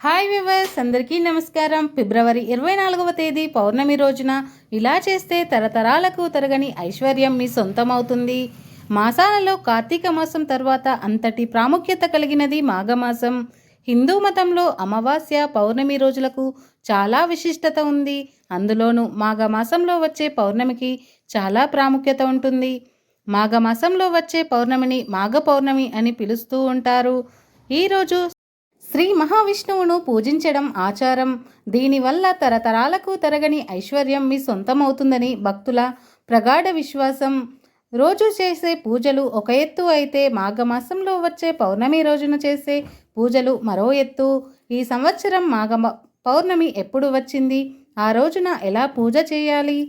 Hi viewers, అందరికీ నమస్కారం. ఫిబ్రవరి 24వ తేదీ పౌర్ణమి రోజున ఇలా చేస్తే తరతరాలకు తరగని ఐశ్వర్యం మీ సొంతమవుతుంది. మాసాలలో కార్తీక మాసం తర్వాత అంతటి ప్రాముఖ్యత కలిగినది మాఘమాసం. హిందూ మతంలో అమావాస్య, పౌర్ణమి రోజులకు చాలా విశిష్టత ఉంది. అందులోనూ మాఘమాసంలో వచ్చే పౌర్ణమికి చాలా ప్రాముఖ్యత ఉంటుంది. మాఘమాసంలో వచ్చే పౌర్ణమిని మాఘ పౌర్ణమి అని పిలుస్తూ ఉంటారు. ఈరోజు శ్రీ మహావిష్ణువును పూజించడం ఆచారం. దీనివల్ల తరతరాలకు తరగని ఐశ్వర్యం మీ సొంతమవుతుందని భక్తుల ప్రగాఢ విశ్వాసం. రోజు చేసే పూజలు ఒక ఎత్తు అయితే మాఘమాసంలో వచ్చే పౌర్ణమి రోజున చేసే పూజలు మరో ఎత్తు. ఈ సంవత్సరం పౌర్ణమి ఎప్పుడు వచ్చింది, ఆ రోజున ఎలా పూజ చేయాలి,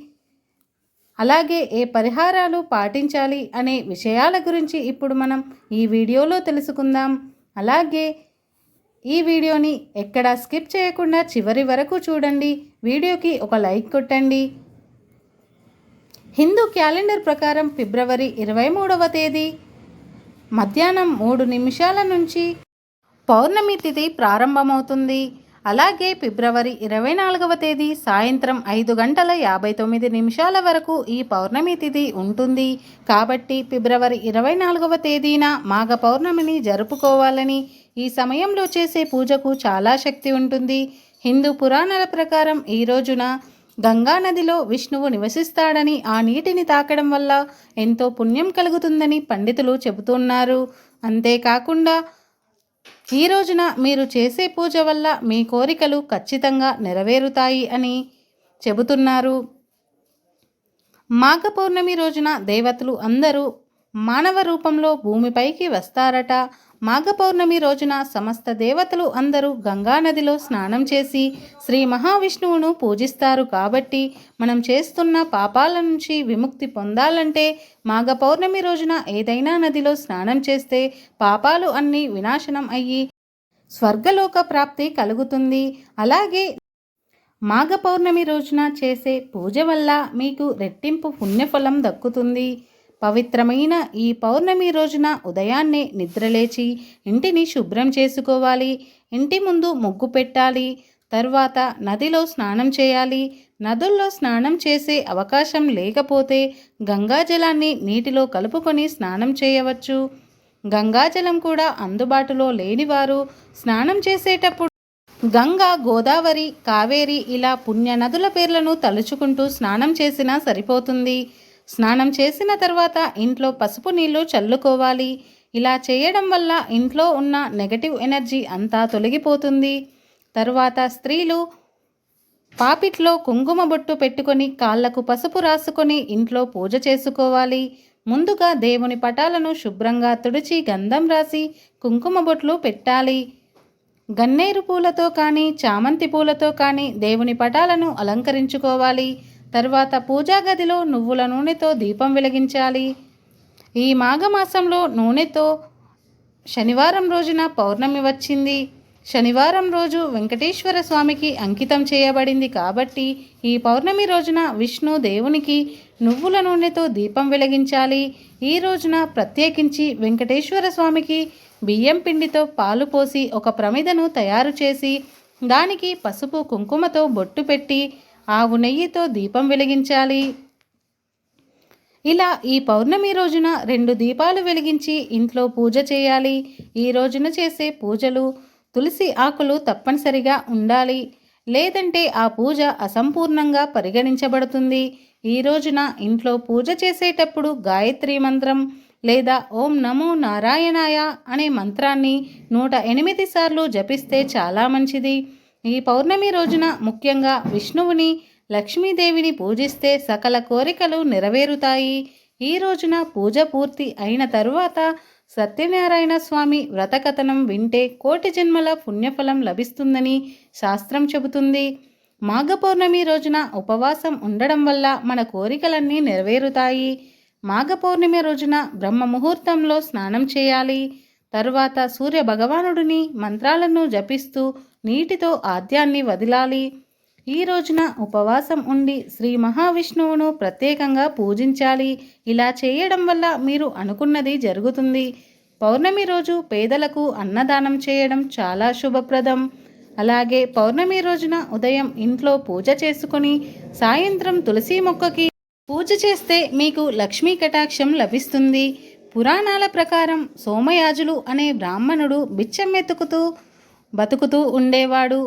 అలాగే ఏ పరిహారాలు పాటించాలి అనే విషయాల గురించి ఇప్పుడు మనం ఈ వీడియోలో తెలుసుకుందాం. అలాగే ఈ వీడియోని ఎక్కడా స్కిప్ చేయకుండా చివరి వరకు చూడండి. వీడియోకి ఒక లైక్ కొట్టండి. హిందూ క్యాలెండర్ ప్రకారం ఫిబ్రవరి 23వ తేదీ మధ్యాహ్నం 3 నిమిషాల నుంచి పౌర్ణమి తిథి ప్రారంభమవుతుంది. అలాగే ఫిబ్రవరి 24వ తేదీ సాయంత్రం 5:59 వరకు ఈ పౌర్ణమి తిథి ఉంటుంది. కాబట్టి ఫిబ్రవరి 24వ తేదీన మాఘ పౌర్ణమిని జరుపుకోవాలని, ఈ సమయంలో చేసే పూజకు చాలా శక్తి ఉంటుంది. హిందూ పురాణాల ప్రకారం ఈ రోజున గంగా నదిలో విష్ణువు నివసిస్తాడని, ఆ నీటిని తాకడం వల్ల ఎంతో పుణ్యం కలుగుతుందని పండితులు చెబుతున్నారు. అంతేకాకుండా ఈ రోజున మీరు చేసే పూజ వల్ల మీ కోరికలు ఖచ్చితంగా నెరవేరుతాయి అని చెబుతున్నారు. మాఘ పౌర్ణమి రోజున దేవతలు అందరూ మానవ రూపంలో భూమిపైకి వస్తారట. మాఘ పౌర్ణమి రోజున సమస్త దేవతలు అందరూ గంగానదిలో స్నానం చేసి శ్రీ మహావిష్ణువును పూజిస్తారు. కాబట్టి మనం చేస్తున్న పాపాల నుంచి విముక్తి పొందాలంటే మాఘ పౌర్ణమి రోజున ఏదైనా నదిలో స్నానం చేస్తే పాపాలు అన్నీ వినాశనం అయ్యి స్వర్గలోక ప్రాప్తి కలుగుతుంది. అలాగే మాఘ పౌర్ణమి రోజున చేసే పూజ వల్ల మీకు రెట్టింపు పుణ్యఫలం దక్కుతుంది. పవిత్రమైన ఈ పౌర్ణమి రోజున ఉదయాన్నే నిద్రలేచి ఇంటిని శుభ్రం చేసుకోవాలి. ఇంటి ముందు ముగ్గు పెట్టాలి. తర్వాత నదిలో స్నానం చేయాలి. నదుల్లో స్నానం చేసే అవకాశం లేకపోతే గంగాజలాన్ని నీటిలో కలుపుకొని స్నానం చేయవచ్చు. గంగాజలం కూడా అందుబాటులో లేనివారు స్నానం చేసేటప్పుడు గంగా, గోదావరి, కావేరి ఇలా పుణ్య నదుల పేర్లను తలుచుకుంటూ స్నానం చేసినా సరిపోతుంది. స్నానం చేసిన తర్వాత ఇంట్లో పసుపు నీళ్లు చల్లుకోవాలి. ఇలా చేయడం వల్ల ఇంట్లో ఉన్న నెగటివ్ ఎనర్జీ అంతా తొలగిపోతుంది. తరువాత స్త్రీలు పాపిట్లో కుంకుమ బొట్టు పెట్టుకొని కాళ్లకు పసుపు రాసుకొని ఇంట్లో పూజ చేసుకోవాలి. ముందుగా దేవుని పటాలను శుభ్రంగా తుడిచి గంధం రాసి కుంకుమ బొట్లు పెట్టాలి. గన్నేరు పూలతో కానీ చామంతి పూలతో కానీ దేవుని పటాలను అలంకరించుకోవాలి. తర్వాత పూజా గదిలో నువ్వుల నూనెతో దీపం వెలిగించాలి. ఈ మాఘమాసంలో నూనెతో శనివారం రోజున పౌర్ణమి వచ్చింది. శనివారం రోజు వెంకటేశ్వర స్వామికి అంకితం చేయబడింది. కాబట్టి ఈ పౌర్ణమి రోజున విష్ణు దేవునికి నువ్వుల నూనెతో దీపం వెలిగించాలి. ఈ రోజున ప్రత్యేకించి వెంకటేశ్వర స్వామికి బియ్యం పిండితో పాలు పోసి ఒక ప్రమిదను తయారు చేసి దానికి పసుపు కుంకుమతో బొట్టు పెట్టి ఆవు నెయ్యితో దీపం వెలిగించాలి. ఇలా ఈ పౌర్ణమి రోజున 2 దీపాలు వెలిగించి ఇంట్లో పూజ చేయాలి. ఈ రోజున చేసే పూజలు తులసి ఆకులు తప్పనిసరిగా ఉండాలి. లేదంటే ఆ పూజ అసంపూర్ణంగా పరిగణించబడుతుంది. ఈ రోజున ఇంట్లో పూజ చేసేటప్పుడు గాయత్రి మంత్రం లేదా ఓం నమో నారాయణాయ అనే మంత్రాన్ని 108 సార్లు జపిస్తే చాలా మంచిది. ఈ పౌర్ణమి రోజున ముఖ్యంగా విష్ణువుని, లక్ష్మీదేవిని పూజిస్తే సకల కోరికలు నెరవేరుతాయి. ఈ రోజున పూజ పూర్తి అయిన తరువాత సత్యనారాయణ స్వామి వ్రతకథనం వింటే కోటి జన్మల పుణ్యఫలం లభిస్తుందని శాస్త్రం చెబుతుంది. మాఘ పౌర్ణమి రోజున ఉపవాసం ఉండడం వల్ల మన కోరికలన్నీ నెరవేరుతాయి. మాఘ పౌర్ణమి రోజున బ్రహ్మ ముహూర్తంలో స్నానం చేయాలి. తరువాత సూర్య భగవానుడిని మంత్రాలను జపిస్తూ నీటితో ఆద్యాన్ని వదిలాలి. ఈ రోజున ఉపవాసం ఉండి శ్రీ మహావిష్ణువును ప్రత్యేకంగా పూజించాలి. ఇలా చేయడం వల్ల మీరు అనుకున్నది జరుగుతుంది. పౌర్ణమి రోజు పేదలకు అన్నదానం చేయడం చాలా శుభప్రదం. అలాగే పౌర్ణమి రోజున ఉదయం ఇంట్లో పూజ చేసుకొని సాయంత్రం తులసి మొక్కకి పూజ చేస్తే మీకు లక్ష్మీ కటాక్షం లభిస్తుంది. పురాణాల ప్రకారం సోమయాజులు అనే బ్రాహ్మణుడు బిచ్చం ఎత్తుకుతూ బతుకుతూ ఉండేవాడు.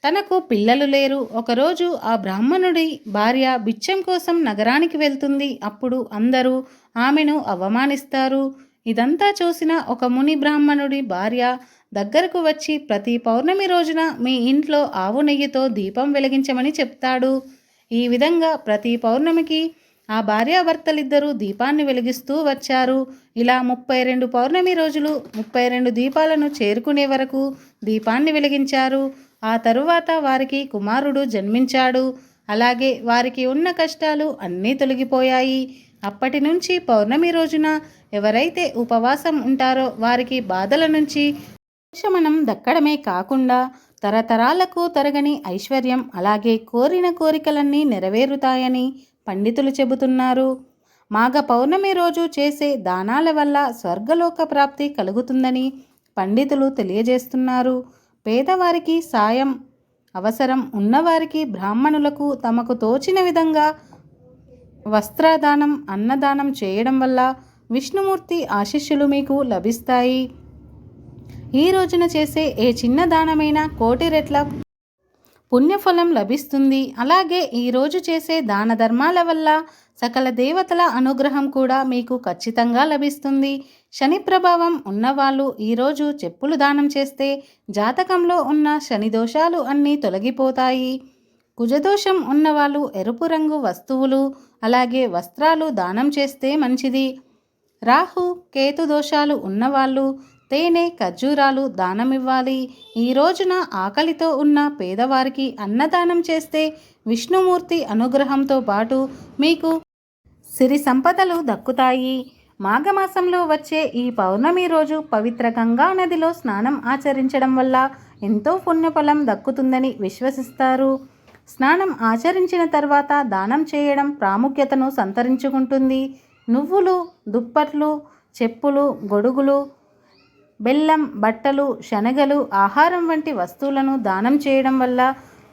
తనకు పిల్లలు లేరు. ఒకరోజు ఆ బ్రాహ్మణుడి భార్య బిచ్చం కోసం నగరానికి వెళ్తుంది. అప్పుడు అందరూ ఆమెను అవమానిస్తారు. ఇదంతా చూసిన ఒక ముని బ్రాహ్మణుడి భార్య దగ్గరకు వచ్చి ప్రతి పౌర్ణమి రోజున మీ ఇంట్లో ఆవు నెయ్యితో దీపం వెలిగించమని చెప్తాడు. ఈ విధంగా ప్రతి పౌర్ణమికి ఆ భార్యాభర్తలిద్దరూ దీపాన్ని వెలిగిస్తూ వచ్చారు. ఇలా 32 పౌర్ణమి రోజులు 32 దీపాలను చేరుకునే వరకు దీపాన్ని వెలిగించారు. ఆ తరువాత వారికి కుమారుడు జన్మించాడు. అలాగే వారికి ఉన్న కష్టాలు అన్నీ తొలగిపోయాయి. అప్పటి నుంచి పౌర్ణమి రోజున ఎవరైతే ఉపవాసం ఉంటారో వారికి బాధల నుంచి ఉపశమనం దక్కడమే కాకుండా తరతరాలకు తరగని ఐశ్వర్యం, అలాగే కోరిన కోరికలన్నీ నెరవేరుతాయని పండితులు చెబుతున్నారు. మాఘ పౌర్ణమి రోజు చేసే దానాల వల్ల స్వర్గలోక ప్రాప్తి కలుగుతుందని పండితులు తెలియజేస్తున్నారు. పేదవారికి సాయం అవసరం ఉన్నవారికి బ్రాహ్మణులకు తమకు తోచిన విధంగా వస్త్రదానం, అన్నదానం చేయడం వల్ల విష్ణుమూర్తి ఆశీస్సులు మీకు లభిస్తాయి. ఈ రోజున చేసే ఏ చిన్న దానమైనా కోటి రెట్ల పుణ్యఫలం లభిస్తుంది. అలాగే ఈరోజు చేసే దాన ధర్మాల వల్ల సకల దేవతల అనుగ్రహం కూడా మీకు ఖచ్చితంగా లభిస్తుంది. శని ప్రభావం ఉన్నవాళ్ళు ఈరోజు చెప్పులు దానం చేస్తే జాతకంలో ఉన్న శని దోషాలు అన్నీ తొలగిపోతాయి. కుజదోషం ఉన్నవాళ్ళు ఎరుపు రంగు వస్తువులు అలాగే వస్త్రాలు దానం చేస్తే మంచిది. రాహు కేతు దోషాలు ఉన్నవాళ్ళు తేనె, ఖర్జూరాలు దానమివ్వాలి. ఈ రోజున ఆకలితో ఉన్న పేదవారికి అన్నదానం చేస్తే విష్ణుమూర్తి అనుగ్రహంతో పాటు మీకు సిరి సంపదలు దక్కుతాయి. మాఘమాసంలో వచ్చే ఈ పౌర్ణమి రోజు పవిత్ర గంగా నదిలో స్నానం ఆచరించడం వల్ల ఎంతో పుణ్యఫలం దక్కుతుందని విశ్వసిస్తారు. స్నానం ఆచరించిన తర్వాత దానం చేయడం ప్రాముఖ్యతను సంతరించుకుంటుంది. నువ్వులు, దుప్పట్లు, చెప్పులు, గొడుగులు, బెల్లం, బట్టలు, శనగలు, ఆహారం వంటి వస్తువులను దానం చేయడం వల్ల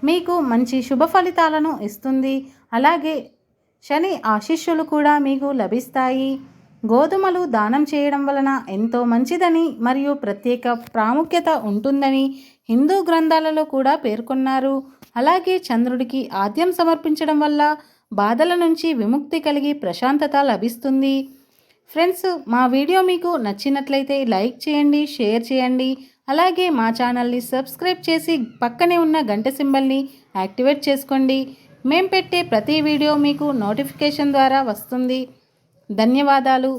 మీకు మంచి శుభ ఫలితాలను ఇస్తుంది. అలాగే శని ఆశీస్సులు కూడా మీకు లభిస్తాయి. గోధుమలు దానం చేయడం వలన ఎంతో మంచిదని మరియు ప్రత్యేక ప్రాముఖ్యత ఉంటుందని హిందూ గ్రంథాలలో కూడా పేర్కొన్నారు. అలాగే చంద్రుడికి ఆద్యం సమర్పించడం వల్ల బాధల నుంచి విముక్తి కలిగి ప్రశాంతత లభిస్తుంది. ఫ్రెండ్స్, మా వీడియో మీకు నచ్చినట్లయితే లైక్ చేయండి, షేర్ చేయండి. అలాగే మా ఛానల్ని సబ్స్క్రైబ్ చేసి పక్కనే ఉన్న గంట సింబల్ని యాక్టివేట్ చేసుకోండి. మేము పెట్టే ప్రతి వీడియో మీకు నోటిఫికేషన్ ద్వారా వస్తుంది. ధన్యవాదాలు.